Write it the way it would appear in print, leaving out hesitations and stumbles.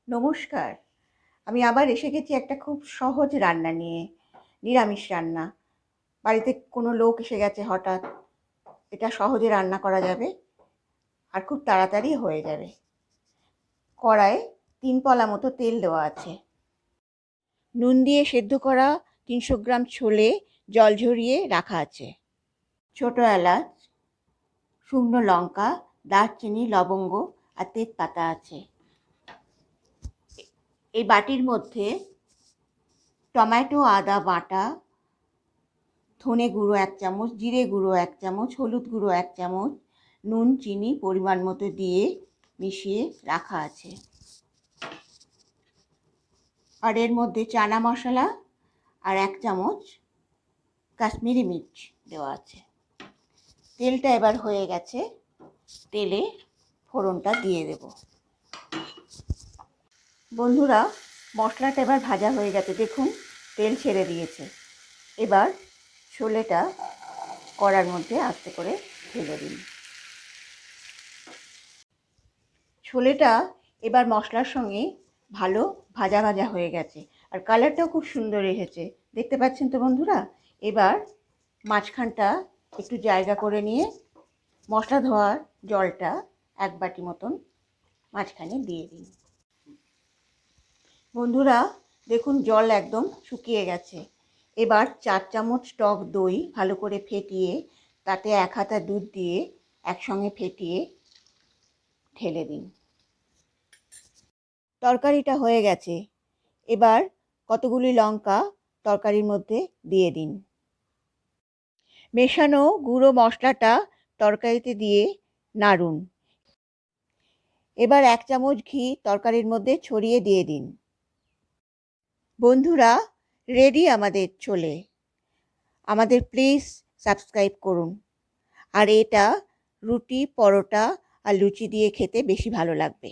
নমস্কার। আমি আবার এসে গেছি একটা খুব সহজ রান্না নিয়ে, নিরামিষ রান্না। বাড়িতে কোনো লোক এসে গেছে হঠাৎ, এটা সহজে রান্না করা যাবে আর খুব তাড়াতাড়ি হয়ে যাবে। কড়াইয়ে 3 পলা মতো তেল দেওয়া আছে। নুন দিয়ে সেদ্ধ করা 300 গ্রাম ছোলে জল ঝরিয়ে রাখা আছে। ছোটো এলাচ, শুকনো লঙ্কা, দারচিনি, লবঙ্গ আর তেজপাতা আছে। এই বাটির মধ্যে টমেটো, আদা বাটা, ধনে গুঁড়ো 1 চামচ, জিরে গুঁড়ো 1 চামচ, হলুদ গুঁড়ো 1 চামচ, নুন চিনি পরিমাণ মতো দিয়ে মিশিয়ে রাখা আছে। আর এর মধ্যে চানা মশলা আর 1 চামচ কাশ্মীরি মির্চ দেওয়া আছে। তেলটা এবার হয়ে গেছে, তেলে ফোড়নটা দিয়ে দেব। বন্ধুরা, মশলাটা এবার ভাজা হয়ে গেছে, দেখুন তেল ছেড়ে দিয়েছে। এবার ছোলেটা কড়ার মধ্যে আস্তে করে ঢেলে দিন। ছোলেটা এবার মশলার সঙ্গে ভালো ভাজা ভাজা হয়ে গেছে আর কালারটাও খুব সুন্দর এসেছে, দেখতে পাচ্ছেন তো বন্ধুরা। এবার মাঝখানটা একটু জায়গা করে নিয়ে মশলা ধোয়ার জলটা 1 বাটি মতন মাঝখানে দিয়ে দিন। বন্ধুরা দেখুন জল একদম শুকিয়ে গেছে। এবার 4 চামচ টক দই ভালো করে ফেটিয়ে তাতে 1 হাতা দুধ দিয়ে একসঙ্গে ফেটিয়ে ঢেলে দিন। তরকারিটা হয়ে গেছে। এবার কতগুলি লঙ্কা তরকারির মধ্যে দিয়ে দিন। মেশানো গুঁড়ো মশলাটা তরকারিতে দিয়ে নাড়ুন। এবার 1 চামচ ঘি তরকারির মধ্যে ছড়িয়ে দিয়ে দিন। বন্ধুরা, রেডি আমাদের ছোলে। আমাদের প্লিজ সাবস্ক্রাইব করুন। আর এটা রুটি, পরোটা আর লুচি দিয়ে খেতে বেশি ভালো লাগবে।